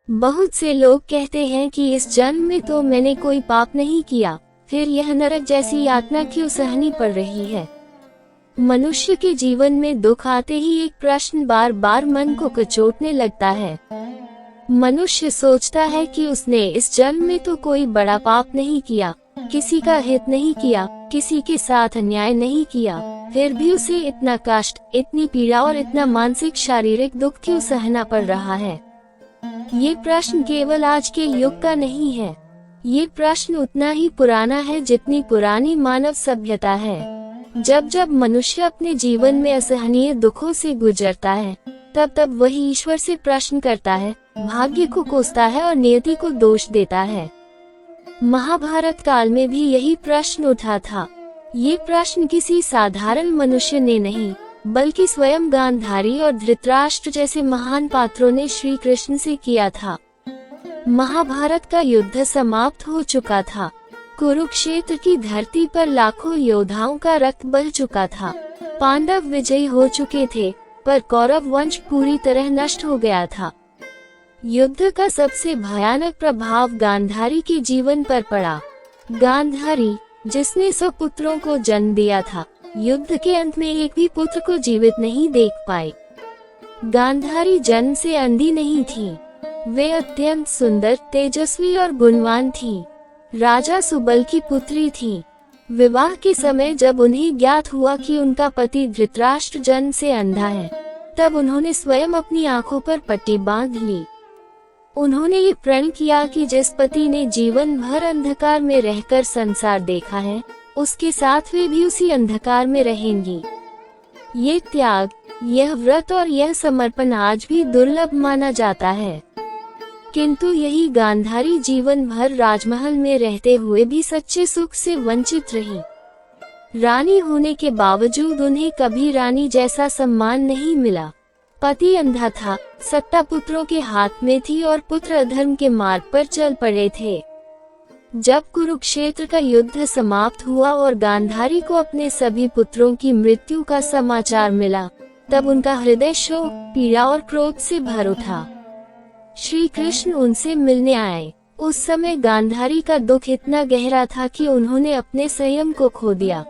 बहुत से लोग कहते हैं कि इस जन्म में तो मैंने कोई पाप नहीं किया, फिर यह नरक जैसी यातना क्यों सहनी पड़ रही है। मनुष्य के जीवन में दुख आते ही एक प्रश्न बार बार मन को कचोटने लगता है। मनुष्य सोचता है कि उसने इस जन्म में तो कोई बड़ा पाप नहीं किया, किसी का हित नहीं किया, किसी के साथ अन्याय नहीं किया, फिर भी उसे इतना कष्ट, इतनी पीड़ा और इतना मानसिक शारीरिक दुख क्यों सहना पड़ रहा है। ये प्रश्न केवल आज के युग का नहीं है, ये प्रश्न उतना ही पुराना है जितनी पुरानी मानव सभ्यता है। जब जब मनुष्य अपने जीवन में असहनीय दुखों से गुजरता है, तब तब वही ईश्वर से प्रश्न करता है, भाग्य को कोसता है और नियति को दोष देता है। महाभारत काल में भी यही प्रश्न उठा था। ये प्रश्न किसी साधारण मनुष्य ने नहीं, बल्कि स्वयं गांधारी और धृतराष्ट्र जैसे महान पात्रों ने श्री कृष्ण से किया था। महाभारत का युद्ध समाप्त हो चुका था। कुरुक्षेत्र की धरती पर लाखों योद्धाओं का रक्त बह चुका था। पांडव विजयी हो चुके थे, पर कौरव वंश पूरी तरह नष्ट हो गया था। युद्ध का सबसे भयानक प्रभाव गांधारी के जीवन पर पड़ा। गांधारी, जिसने 100 पुत्रों को जन्म दिया था, युद्ध के अंत में एक भी पुत्र को जीवित नहीं देख पाई। गांधारी जन्म से अंधी नहीं थी, वे अत्यंत सुंदर, तेजस्वी और गुणवान थी। राजा सुबल की पुत्री थी। विवाह के समय जब उन्हें ज्ञात हुआ कि उनका पति धृतराष्ट्र जन्म से अंधा है, तब उन्होंने स्वयं अपनी आंखों पर पट्टी बांध ली। उन्होंने ये प्रण किया कि जिस पति ने जीवन भर अंधकार में रहकर संसार देखा है, उसके साथ वे भी उसी अंधकार में रहेंगी। ये त्याग, यह व्रत और यह समर्पण आज भी दुर्लभ माना जाता है। किंतु यही गांधारी जीवन भर राजमहल में रहते हुए भी सच्चे सुख से वंचित रही। रानी होने के बावजूद उन्हें कभी रानी जैसा सम्मान नहीं मिला। पति अंधा था, सत्ता पुत्रों के हाथ में थी और पुत्र अधर्म के मार्ग पर चल पड़े थे। जब कुरुक्षेत्र का युद्ध समाप्त हुआ और गांधारी को अपने सभी पुत्रों की मृत्यु का समाचार मिला, तब उनका हृदय शोक, पीड़ा और क्रोध से भर उठा। श्री कृष्ण उनसे मिलने आए। उस समय गांधारी का दुख इतना गहरा था कि उन्होंने अपने संयम को खो दिया।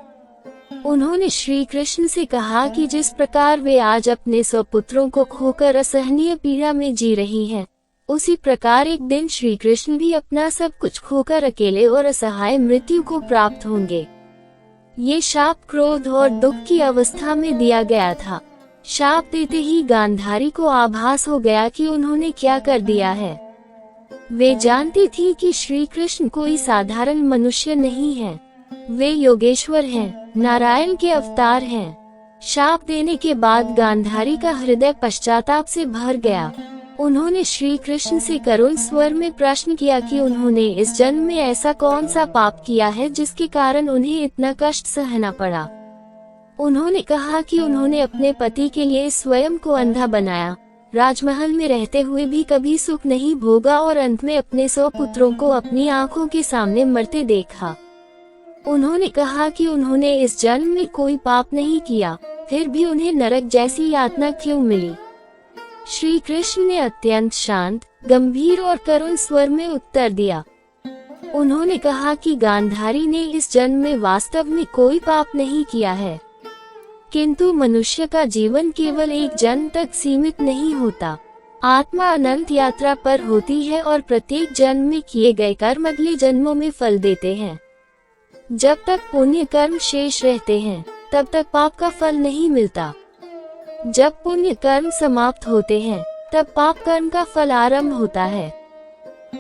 उन्होंने श्री कृष्ण से कहा कि जिस प्रकार वे आज अपने 100 पुत्रों को खोकर असहनीय पीड़ा में जी रही हैं, उसी प्रकार एक दिन श्री कृष्ण भी अपना सब कुछ खोकर अकेले और असहाय मृत्यु को प्राप्त होंगे। ये शाप क्रोध और दुख की अवस्था में दिया गया था। शाप देते ही गांधारी को आभास हो गया कि उन्होंने क्या कर दिया है। वे जानती थी कि श्री कृष्ण कोई साधारण मनुष्य नहीं है, वे योगेश्वर हैं, नारायण के अवतार हैं। शाप देने के बाद गांधारी का हृदय पश्चाताप से भर गया। उन्होंने श्री कृष्ण से करुण स्वर में प्रश्न किया कि उन्होंने इस जन्म में ऐसा कौन सा पाप किया है जिसके कारण उन्हें इतना कष्ट सहना पड़ा। उन्होंने कहा कि उन्होंने अपने पति के लिए स्वयं को अंधा बनाया, राजमहल में रहते हुए भी कभी सुख नहीं भोगा और अंत में अपने 100 पुत्रों को अपनी आंखों के सामने मरते देखा। उन्होंने कहा कि उन्होंने इस जन्म में कोई पाप नहीं किया, फिर भी उन्हें नरक जैसी यातना क्यों मिली। श्री कृष्ण ने अत्यंत शांत, गंभीर और करुण स्वर में उत्तर दिया। उन्होंने कहा कि गांधारी ने इस जन्म में वास्तव में कोई पाप नहीं किया है, किंतु मनुष्य का जीवन केवल एक जन्म तक सीमित नहीं होता। आत्मा अनंत यात्रा पर होती है और प्रत्येक जन्म में किए गए कर्म अगले जन्मों में फल देते हैं। जब तक पुण्य कर्म शेष रहते हैं, तब तक पाप का फल नहीं मिलता। जब पुण्य कर्म समाप्त होते हैं, तब पाप कर्म का फल आरंभ होता है।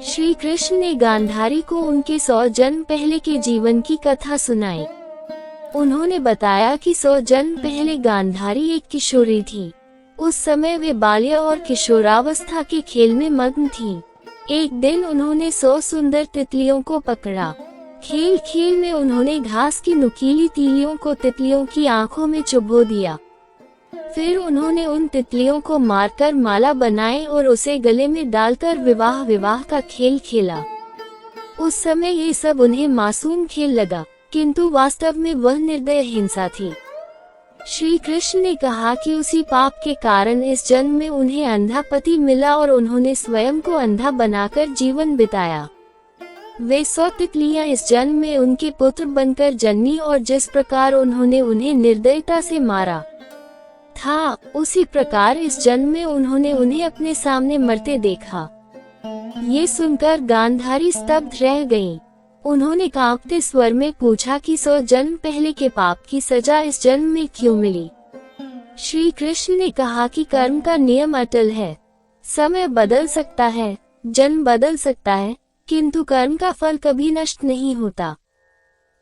श्री कृष्ण ने गांधारी को उनके 100 जन्म पहले के जीवन की कथा सुनाई। उन्होंने बताया कि 100 जन्म पहले गांधारी एक किशोरी थी। उस समय वे बाल्य और किशोरावस्था के खेल में मग्न थी। एक दिन उन्होंने 100 सुंदर तितलियों को पकड़ा। खेल खेल में उन्होंने घास की नुकीली तीलियों को तितलियों की आंखों में चुभो दिया। फिर उन्होंने उन तितलियों को मारकर माला बनाए और उसे गले में डालकर विवाह का खेल खेला। उस समय ये सब उन्हें मासूम खेल लगा, किंतु वास्तव में वह निर्दय हिंसा थी। श्री कृष्ण ने कहा कि उसी पाप के कारण इस जन्म में उन्हें अंधा पति मिला और उन्होंने स्वयं को अंधा बनाकर जीवन बिताया। वे 100 तितलियां इस जन्म में उनके पुत्र बनकर जन्मी और जिस प्रकार उन्होंने उन्हें निर्दयता से मारा था, उसी प्रकार इस जन्म में उन्होंने उन्हें अपने सामने मरते देखा। ये सुनकर गांधारी स्तब्ध रह गईं। उन्होंने कांपते स्वर में पूछा कि 100 जन्म पहले के पाप की सजा इस जन्म में क्यों मिली। श्री कृष्ण ने कहा कि कर्म का नियम अटल है। समय बदल सकता है, जन्म बदल सकता है, किंतु कर्म का फल कभी नष्ट नहीं होता।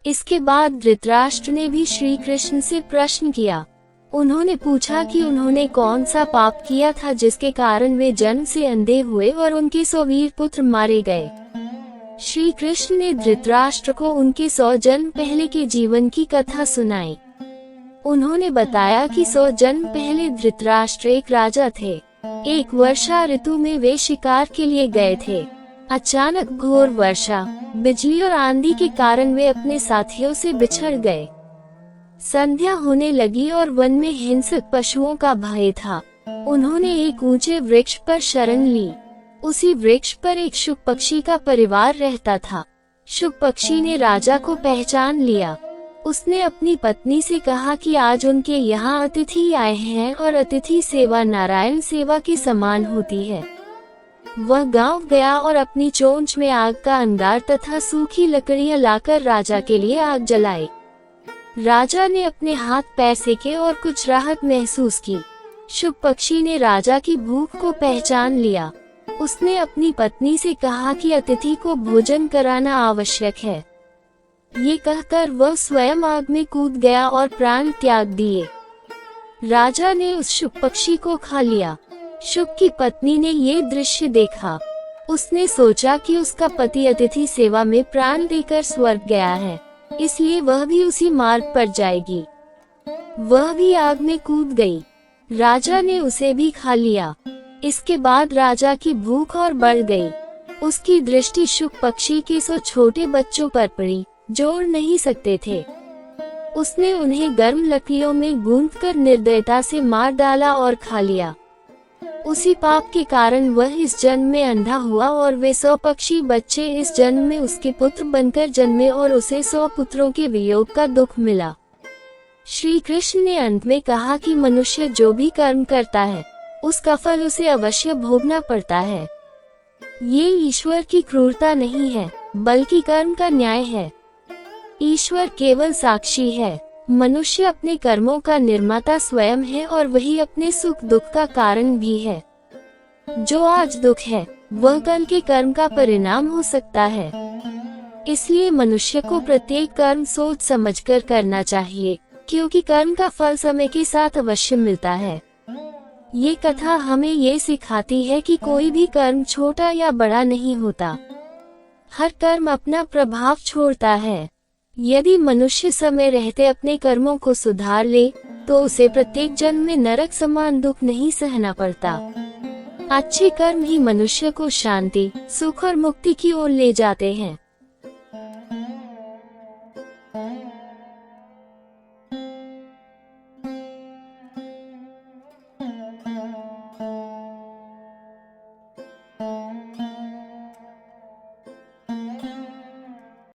इसके बाद धृतराष्ट्र ने भी श्री कृष्ण से प्रश्न किया। उन्होंने पूछा कि उन्होंने कौन सा पाप किया था जिसके कारण वे जन्म से अंधे हुए और उनके 100 वीर पुत्र मारे गए। श्री कृष्ण ने धृतराष्ट्र को उनके 100 जन्म पहले के जीवन की कथा सुनाई। उन्होंने बताया कि 100 जन्म पहले धृतराष्ट्र एक राजा थे। एक वर्षा ऋतु में वे शिकार के लिए गए थे। अचानक घोर वर्षा, बिजली और आंधी के कारण वे अपने साथियों से बिछड़ गए। संध्या होने लगी और वन में हिंसक पशुओं का भय था। उन्होंने एक ऊंचे वृक्ष पर शरण ली। उसी वृक्ष पर एक शुक पक्षी का परिवार रहता था। शुक पक्षी ने राजा को पहचान लिया। उसने अपनी पत्नी से कहा कि आज उनके यहाँ अतिथि आए हैं और अतिथि सेवा नारायण सेवा के समान होती है। वह गांव गया और अपनी चोंच में आग का अंगार तथा सूखी लकड़ियां लाकर राजा के लिए आग जलाई। राजा ने अपने हाथ पैर सेके और कुछ राहत महसूस की। शुक पक्षी ने राजा की भूख को पहचान लिया। उसने अपनी पत्नी से कहा कि अतिथि को भोजन कराना आवश्यक है। ये कहकर वह स्वयं आग में कूद गया और प्राण त्याग दिए। राजा ने उस शुक पक्षी को खा लिया। शुक की पत्नी ने ये दृश्य देखा। उसने सोचा कि उसका पति अतिथि सेवा में प्राण देकर स्वर्ग गया है, इसलिए वह भी उसी मार्ग पर जाएगी। वह भी आग में कूद गई। राजा ने उसे भी खा लिया। इसके बाद राजा की भूख और बढ़ गई। उसकी दृष्टि शुक पक्षी के 100 छोटे बच्चों पर पड़ी जो उड़ नहीं सकते थे। उसने उन्हें गर्म लकड़ियों में गूंथकर निर्दयता से मार डाला और खा लिया। उसी पाप के कारण वह इस जन्म में अंधा हुआ और वे 100 पक्षी बच्चे इस जन्म में उसके पुत्र बनकर जन्मे और उसे 100 पुत्रों के वियोग का दुख मिला। श्री कृष्ण ने अंत में कहा कि मनुष्य जो भी कर्म करता है उसका फल उसे अवश्य भोगना पड़ता है। ये ईश्वर की क्रूरता नहीं है, बल्कि कर्म का न्याय है। ईश्वर केवल साक्षी है। मनुष्य अपने कर्मों का निर्माता स्वयं है और वही अपने सुख दुख का कारण भी है। जो आज दुख है वह कल के कर्म का परिणाम हो सकता है। इसलिए मनुष्य को प्रत्येक कर्म सोच समझकर करना चाहिए, क्योंकि कर्म का फल समय के साथ अवश्य मिलता है। ये कथा हमें ये सिखाती है कि कोई भी कर्म छोटा या बड़ा नहीं होता। हर कर्म अपना प्रभाव छोड़ता है। यदि मनुष्य समय रहते अपने कर्मों को सुधार ले तो उसे प्रत्येक जन्म में नरक समान दुख नहीं सहना पड़ता। अच्छे कर्म ही मनुष्य को शांति, सुख और मुक्ति की ओर ले जाते हैं।